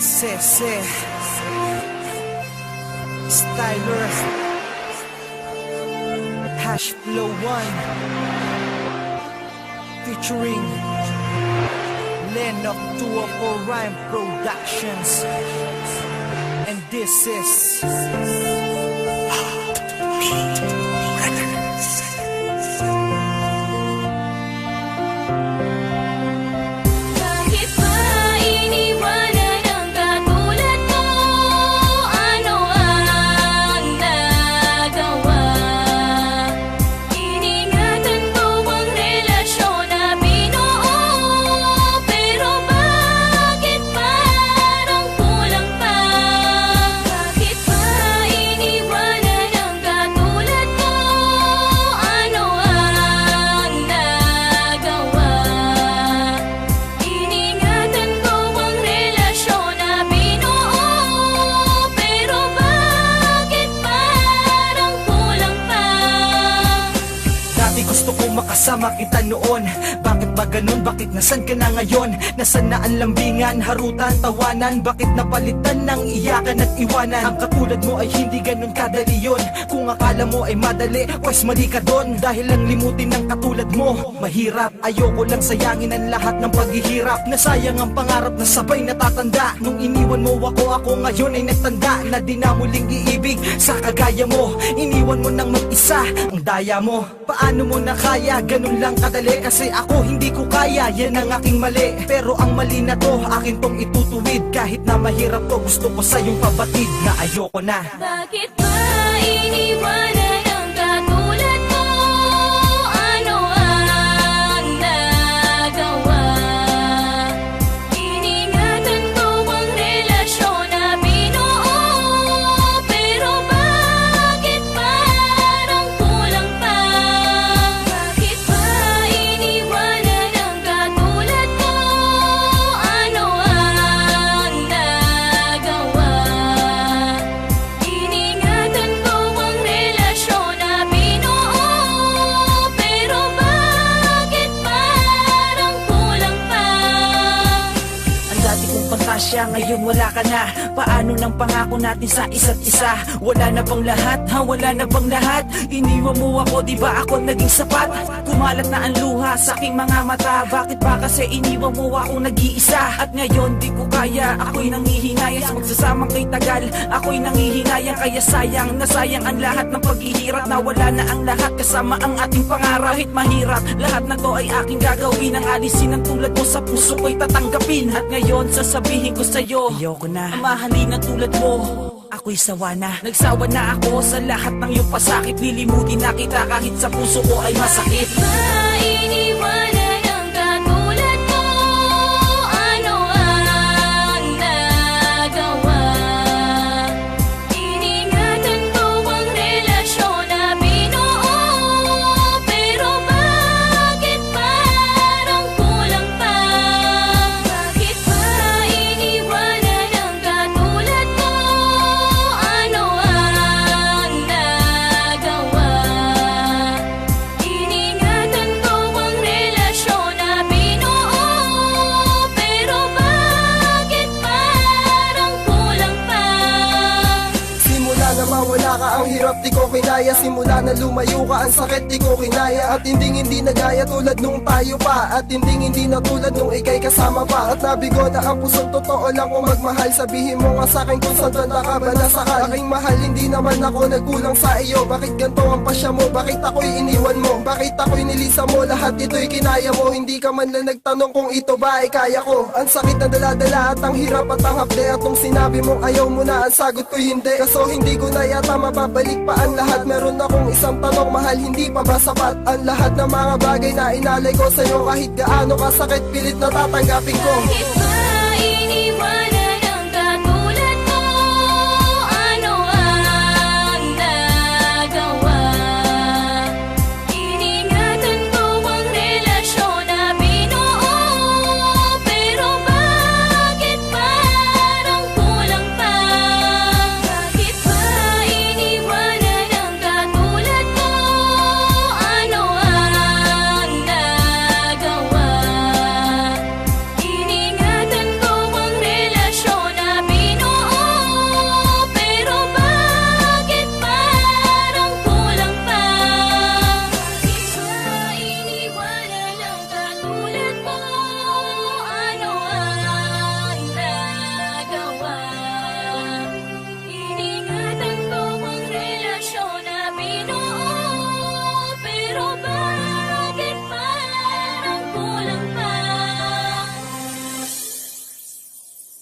Sese Styler Hash Flow 1 featuring Len of 204 Rhyme Productions, and this is gusto kong makasama kita noon. Bakit ba ganun? Bakit nasan ka na ngayon? Nasan na ang lambingan, harutan, tawanan? Bakit napalitan ng iyakan at iwanan? Ang katulad mo ay hindi ganun kadali yun. Kung akala mo ay madali, pues mali ka doon. Dahil ang limutin ng katulad mo mahirap. Ayoko lang sayangin ang lahat ng paghihirap. Nasayang ang pangarap na sabay natatanda. Nung iniwan mo ako ngayon ay nagtanda na di na muling iibig sa kagaya mo. Iniwan mo nang mag-isa ang daya mo. Paano mo na kaya? Ganun lang kadali. Kasi ako hindi ko kaya, yan ang aking mali. Pero ang mali na to, akin tong itutuwid. Kahit na mahirap to, gusto ko sa'yong pabatid na ayoko na. Bakit ba iniwanan ang katulad mo? Ano ang nagawa? Iningatan ko ang relasyon na binuo. Pero bakit parang kulang pa? Bakit ba iniwanan ang katulad mo? Ano ang nagawa? Iningatan ko ang relasyon na binuo. Pero bakit parang kulang pa? Ang dati kong pantasya, ngayon wala ka na. Paano ng pangako natin sa isa't isa? Wala na bang lahat? Ha? Wala na bang lahat? Iniwan mo ako, di ba ako naging sapat? Kumalat na ang luha sa aking mga mata. Bakit ba kasi iniwan mo ako nag-iisa? At ngayon di ko kaya, ako'y nangihinayang sa magsasamang kay tagal. Ako'y nangihinayang kaya sayang, nasayang ang lahat ng paghihirap. Nawala na ang lahat kasama ang ating pangarap. Kahit mahirap, lahat na to ay aking gagawin. Ang alisin ng tulad mo sa puso ko'y tatanggapin. At ngayon sasabihin ko sa'yo, ayoko na mahalin na tulad mo. Ako'y sawa na. Nagsawa na ako sa lahat ng iyong pasakit. Lilimutin na kita kahit sa puso ko ay masakit. Iniwanan ang katulad mo. Ano ang nagawa? Iningatan ko ang relasyon na binuo. Pero bakit parang kulang pa? Bakit ba iniwanan ang katulad mo? Ano ang nagawa? Iningatan ko ang relasyon na binuo. Pero bakit parang kulang pa? Simula na mawala ka ang hirap di ko kinaya. Simula na lumayo ka ang sakit di ko kinaya. At hindi nagaya tulad nung tayo pa. At hindi na tulad nung ikay kasama pa. At nabigo na ang pusong totoo lang kung magmahal. Sabihin mo nga sa'kin kung saan ka ba nasakal. Aking mahal hindi naman ako nagkulang sa iyo. Bakit ganito ang pasya mo? Bakit ako'y iniwan mo? Bakit ako'y nilisa mo? Lahat ito'y kinaya mo. Hindi ka man lang nagtanong kung ito ba ay kaya ko. Ang sakit na daladala at ang hirap at ang hapde. At nung sinabi mong ayaw mo na, ang sagot ko'y hindi. Kaso hindi ko na yata mapabalik pa ang lahat. Meron akong isang tanong, mahal hindi pa ba sapat? Ang lahat ng mga bagay na inalay ko sa'yo. Kahit gaano kasakit, pilit na tatanggapin ko. Bakit ba iniwanan